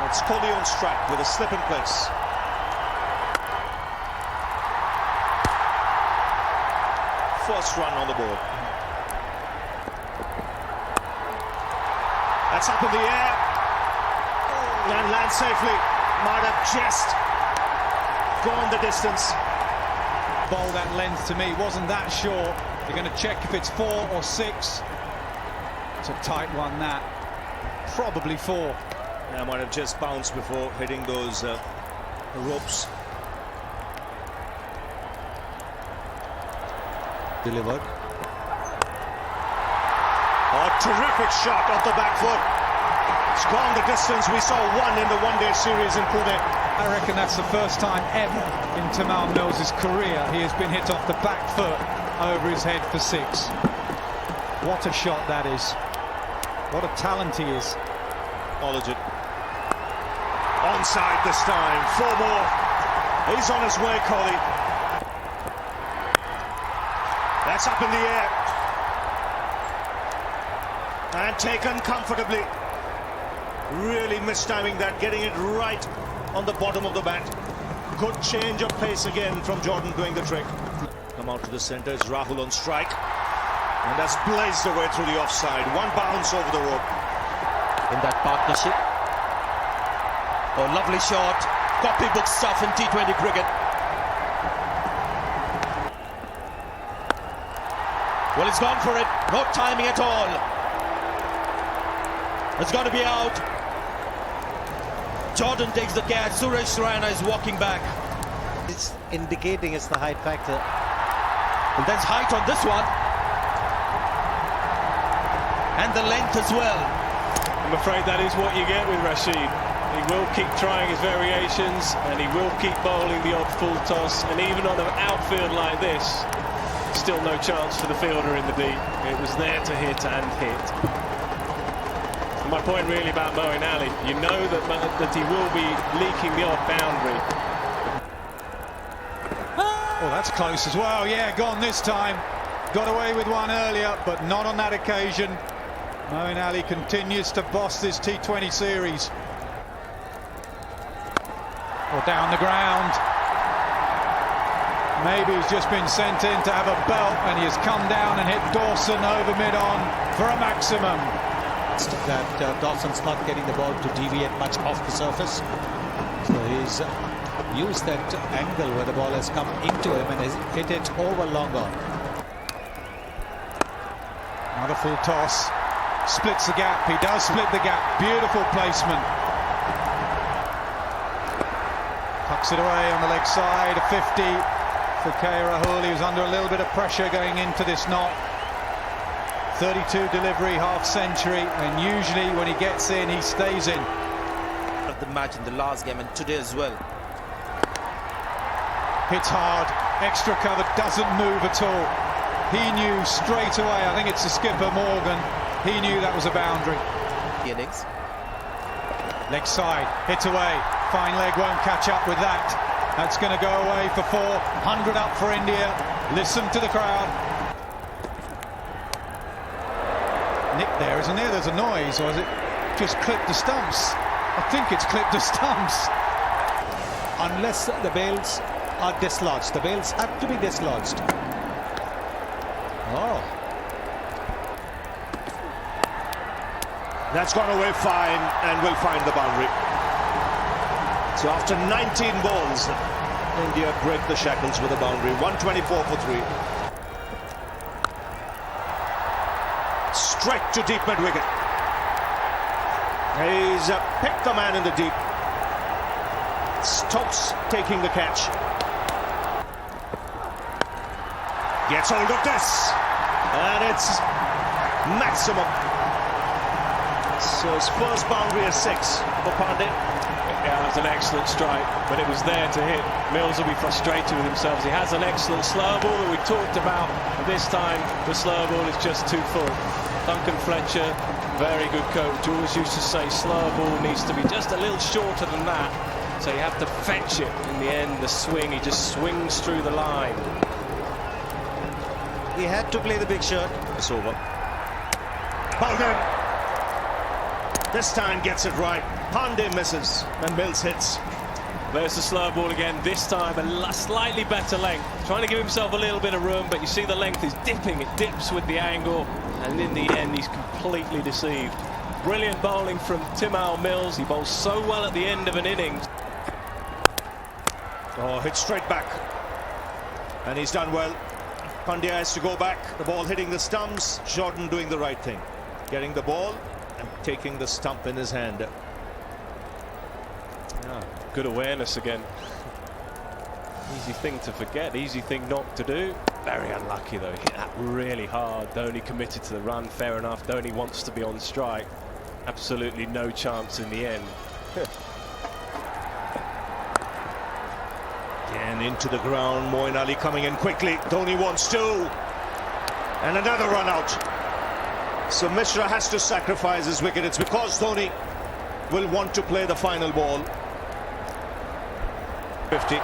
It's Kohli on strike with a slip in place. First run on the board. That's up in the air and lands safely. Might have just gone the distance. Bowl that length to me wasn't that short. You're going to check if it's 4 or 6. It's a tight one, that. Probably 4. Yeah, might have just bounced before hitting those ropes. Delivered. A terrific shot off the back foot. It's gone the distance. We saw one in the one-day series in Pune. I reckon that's the first time ever in Tamal Mills' career he has been hit off the back foot over his head for 6. What a shot that is. What a talent he is. Acknowledge it. Onside this time. 4 more. He's on his way, Kohli. That's up in the air. And taken comfortably. Really mistiming that, getting it right on the bottom of the bat. Good change of pace again from Jordan doing the trick. Come out to the centre, it's Rahul on strike. And that's blazed away through the offside. One bounce over the rope. In that partnership. Oh, lovely shot. Copybook stuff in T20 cricket. Well, he's gone for it. No timing at all. It's going to be out. Jordan takes the catch. Suresh Raina is walking back. It's indicating it's the height factor. And there's height on this one. And the length as well. I'm afraid that is what you get with Rashid. He will keep trying his variations and he will keep bowling the odd full toss. And even on an outfield like this, still no chance for the fielder in the deep. It was there to hit and hit. And my point really about Moeen Ali, you know that he will be leaking the odd boundary. Oh, that's close as well. Yeah, gone this time. Got away with one earlier, but not on that occasion. Moeen Ali continues to boss this T20 series. Or down the ground. Maybe he's just been sent in to have a belt and he has come down and hit Dawson over mid-on for a maximum. That Dawson's not getting the ball to deviate much off the surface. So he's used that angle where the ball has come into him and has hit it over long on. Another full toss. Splits the gap. He does split the gap. Beautiful placement. Tucks it away on the leg side. A 50 for Rahul. He was under a little bit of pressure going into this knot. 32 delivery, half century, and usually when he gets in, he stays in. Of the match in the last game and today as well. Hits hard, extra cover, doesn't move at all. He knew straight away, I think it's the skipper Morgan, he knew that was a boundary. Innings. Leg side, hit away, fine leg won't catch up with that. That's going to go away for 4, 100 up for India. Listen to the crowd. Nick there, isn't there? There's a noise, or has it just clipped the stumps? I think it's clipped the stumps. Unless the bails are dislodged. The bails have to be dislodged. Oh. That's gone away fine and will find the boundary. So after 19 balls, India break the shackles with a boundary. 124 for 3. Straight to deep mid-wicket. He's picked the man in the deep. Stokes taking the catch. Gets hold of this. And it's maximum. So his first boundary is 6 for Pandey. Yeah, that was an excellent strike, but it was there to hit. Mills will be frustrated with himself. He has an excellent slow ball that we talked about. This time, the slow ball is just too full. Duncan Fletcher, very good coach, always used to say slow ball needs to be just a little shorter than that. So you have to fetch it in the end, the swing. He just swings through the line. He had to play the big shot. It's over. Bowled in. This time gets it right. Pandey misses and Mills hits. There's the slow ball again, this time a slightly better length. Trying to give himself a little bit of room, but you see the length is dipping. It dips with the angle, and in the end, he's completely deceived. Brilliant bowling from Timothy Mills. He bowls so well at the end of an innings. Oh, hit straight back. And he's done well. Pandya has to go back. The ball hitting the stumps. Jordan doing the right thing. Getting the ball and taking the stump in his hand. Yeah, good awareness again. Easy thing to forget, easy thing not to do. Very unlucky though, hit that really hard. Dhoni committed to the run, fair enough. Dhoni wants to be on strike. Absolutely no chance in the end. Again into the ground, Moeen Ali coming in quickly. Dhoni wants two. And another run out. So Mishra has to sacrifice his wicket. It's because Dhoni will want to play the final ball. 50.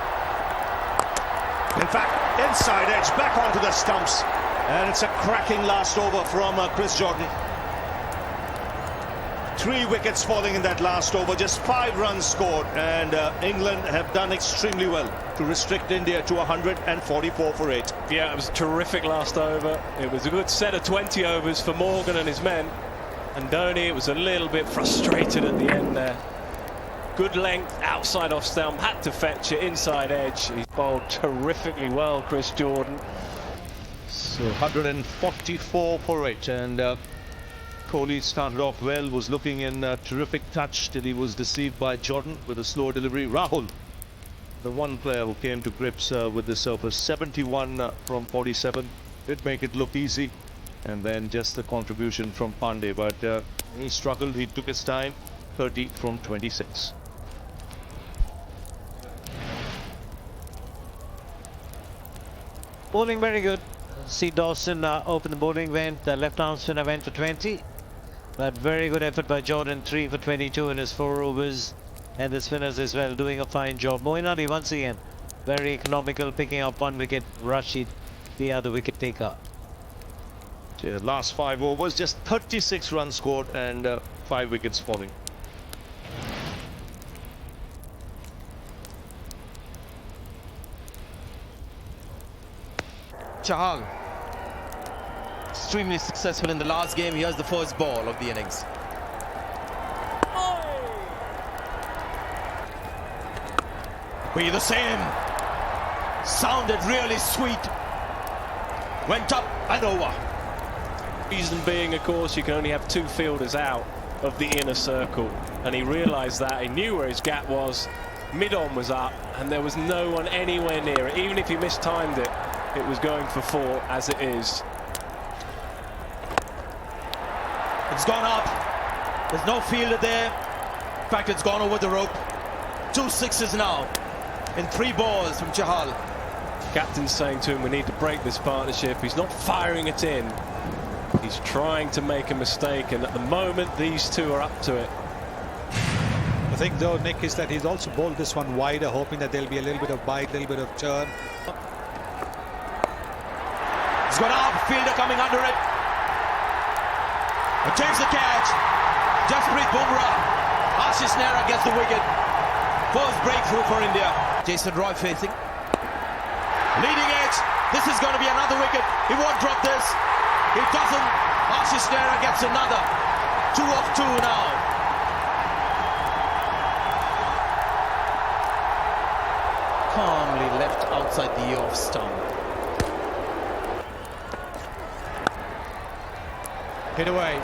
In fact, inside edge, back onto the stumps. And it's a cracking last over from Chris Jordan. 3 wickets falling in that last over, just 5 runs scored, and England have done extremely well to restrict India to 144 for 8. Yeah, it was a terrific last over. It was a good set of 20 overs for Morgan and his men. And Dhoni was a little bit frustrated at the end there. Good length, outside off stump, had to fetch it, inside edge. He's bowled terrifically well, Chris Jordan. So 144 for 8, and Kohli started off well, was looking in terrific touch till he was deceived by Jordan with a slow delivery. Rahul, the one player who came to grips with the surface, 71 from 47, did make it look easy, and then just the contribution from Pandey, but he struggled, he took his time, 30 from 26. Bowling very good. See Dawson open the bowling went, the left arm spinner went for 20. But very good effort by Jordan, 3 for 22 in his 4 overs. And the spinners as well doing a fine job. Moeen Ali once again very economical, picking up 1 wicket. Rashid the other wicket taker. The last 5 overs, just 36 runs scored and 5 wickets falling. Chahal, extremely successful in the last game. Here's the first ball of the innings. We the same. Sounded really sweet. Went up and over. Reason being, of course, you can only have 2 fielders out of the inner circle. And he realised that. He knew where his gap was. Mid-on was up and there was no one anywhere near it. Even if he mistimed it, it was going for 4 as it is. It's gone up. There's no fielder there. In fact, it's gone over the rope. 2 sixes now in 3 balls from Chahal. Captain's saying to him, we need to break this partnership. He's not firing it in. He's trying to make a mistake, and at the moment, these two are up to it. I think though, Nick, is that he's also bowled this one wider, hoping that there'll be a little bit of bite, a little bit of turn. It's gone up, fielder coming under it. Takes the catch. Jasprit Bumrah. Ashish Nehra gets the wicket. First breakthrough for India. Jason Roy facing. Leading edge. This is going to be another wicket. He won't drop this. He doesn't. Ashish Nehra gets another. 2 of 2 now. Calmly left outside the off stump. Hit away.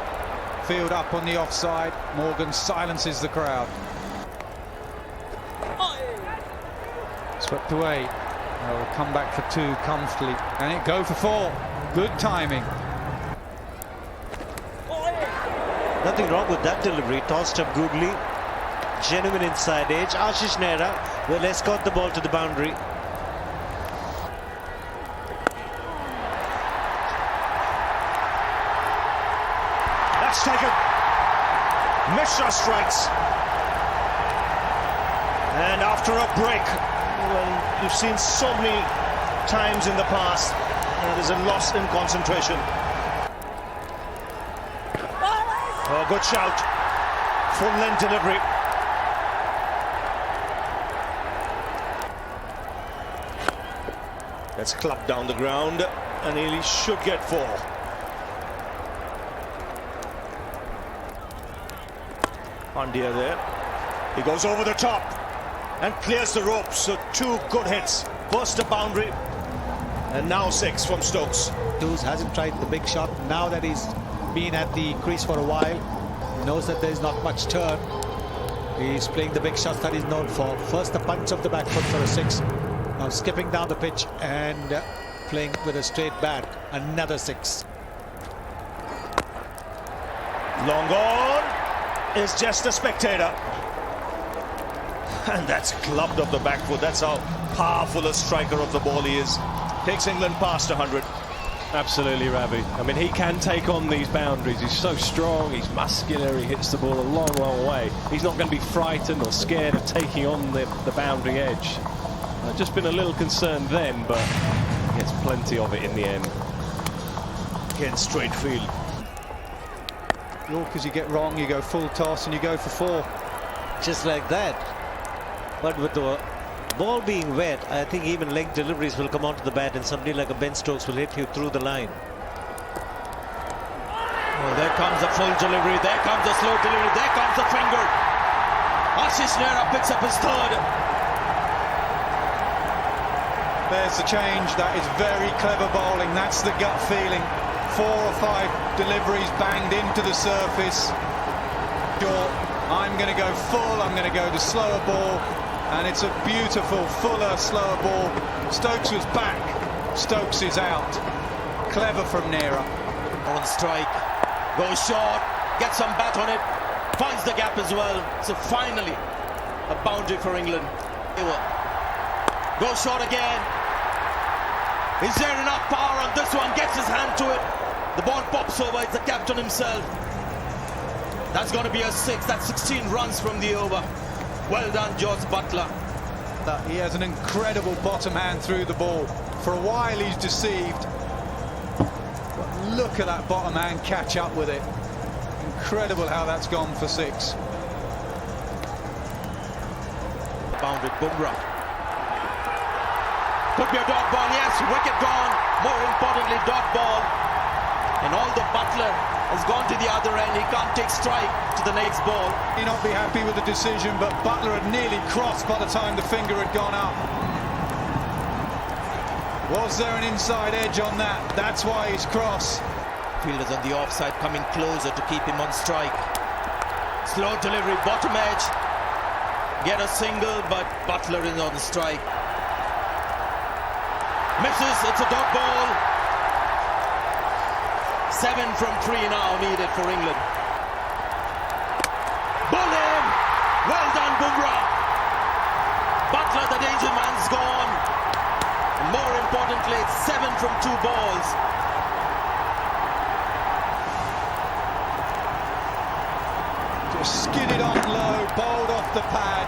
Field up on the offside. Morgan silences the crowd. Swept away. They'll come back for 2 comfortably. And it go for 4. Good timing. Nothing wrong with that delivery. Tossed up goodly. Genuine inside edge. Ashish Nehra will escort the ball to the boundary. That's taken. Mishra strikes. And after a break, well, you've seen so many times in the past, there's a loss in concentration. Oh, good shout. Full length delivery. That's clubbed down the ground, and he should get 4. Pandya there. He goes over the top and clears the ropes. So 2 good hits. Burst the boundary. And now 6 from Stokes. Hughes hasn't tried the big shot. Now that he's been at the crease for a while, he knows that there's not much turn. He's playing the big shots that he's known for. First the punch of the back foot for a 6. Now skipping down the pitch and playing with a straight bat. Another 6. Long on is just a spectator. And that's clubbed off the back foot. That's how powerful a striker of the ball he is. Takes England past 100. Absolutely, Ravi. I mean, he can take on these boundaries. He's so strong, he's muscular, he hits the ball a long, long way. He's not going to be frightened or scared of taking on the boundary edge. I've just been a little concerned then, but he gets plenty of it in the end. Again, straight field. Yorkers, you get wrong, you go full toss and you go for 4. Just like that. But with the ball being wet, I think even leg deliveries will come onto the bat, and somebody like a Ben Stokes will hit you through the line. Oh, there comes a full delivery, there comes a slow delivery, there comes a finger. Ashish Nehra picks up his 3rd. There's the change. That is very clever bowling. That's the gut feeling. 4 or 5 deliveries banged into the surface. Sure, I'm going to go full, I'm going to go the slower ball. And it's a beautiful, fuller, slower ball. Stokes was back. Stokes is out. Clever from Nehra. On strike, goes short, gets some bat on it, finds the gap as well. So finally, a boundary for England. Goes short again. Is there enough power on this one? Gets his hand to it. The ball pops over. It's the captain himself. That's going to be a 6. That's 16 runs from the over. Well done, George Butler. He has an incredible bottom hand through the ball. For a while he's deceived. But look at that bottom hand catch up with it. Incredible how that's gone for 6. Bounded Bumrah. Could be a dot ball, yes, wicket gone. More importantly, dot ball. And although Butler has gone to the other end, he can't take strike to the next ball. He not be happy with the decision, but Butler had nearly crossed by the time the finger had gone up. Was there an inside edge on that? That's why he's cross. Fielders on the offside coming closer to keep him on strike. Slow delivery, bottom edge. Get a single, but Butler is on the strike. Misses, it's a dot ball. 7 from 3 now needed for England. Ball in! Well done, Bumrah. Butler, the danger man's gone. And more importantly, it's 7 from 2 balls. Just skidded on low, bowled off the pad.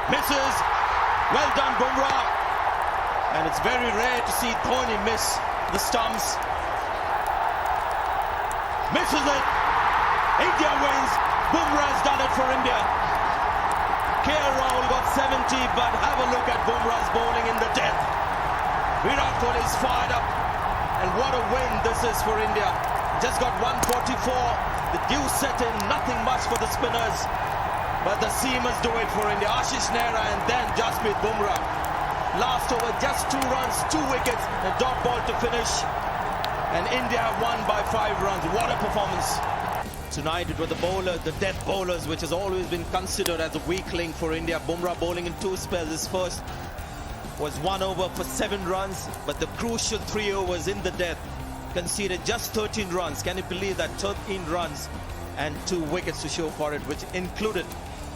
Misses. Well done, Bumrah. And it's very rare to see Dhoni miss the stumps. Misses it. India wins. Bumrah has done it for India. Rahul got 70, but have a look at Bumrah's bowling in the death. Virat Kohli is fired up. And what a win this is for India. Just got 144. The dew set in, nothing much for the spinners. But the seamers do it for India. Ashish Nehra and then Jasprit Bumrah. Last over, just 2 runs, 2 wickets, a dot ball to finish. And India have won by 5 runs. What a performance. Tonight it was the bowlers, the death bowlers, which has always been considered as a weak link for India. Bumrah bowling in 2 spells. His first was 1 over for 7 runs, but the crucial 3 overs in the death conceded just 13 runs. Can you believe that? 13 runs and 2 wickets to show for it, which included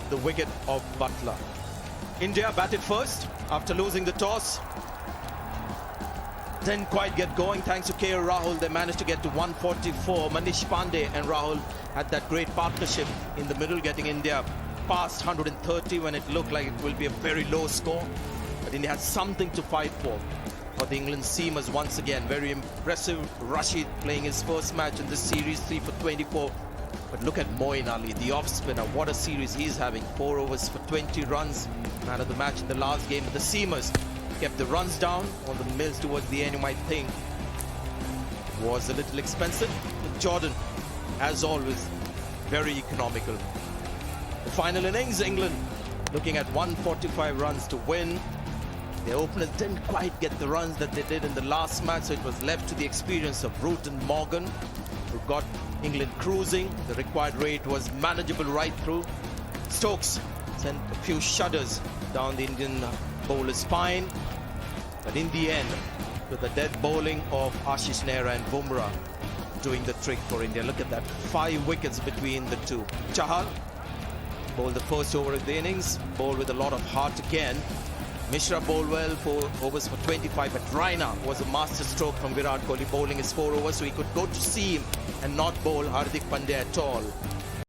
the wicket of Butler. India batted first after losing the toss. Didn't quite get going thanks to Rahul. They managed to get to 144. Manish Pandey and Rahul had that great partnership in the middle, getting India past 130 when it looked like it will be a very low score. But India had something to fight for. for the England seamers once again. Very impressive. Rashid playing his first match in this series, 3 for 24. But look at Moeen Ali, the off spinner. What a series he's having. 4 overs for 20 runs. Man of the match in the last game. The seamers kept the runs down on the Mills towards the end. You might think was a little expensive. But Jordan, as always, very economical. The final innings, England looking at 145 runs to win. The openers didn't quite get the runs that they did in the last match, so it was left to the experience of Root and Morgan, who got England cruising. The required rate was manageable right through. Stokes sent a few shudders down the Indian bowler's spine, but in the end, with the dead bowling of Ashish Nehra and Bumrah doing the trick for India. Look at that, 5 wickets between the two. Chahal bowled the first over of the innings, bowled with a lot of heart again. Mishra bowled well, 4 overs for 25, but Raina was a master stroke from Virat Kohli, bowling his 4 overs, so he could go to seam and not bowl Hardik Pandya at all.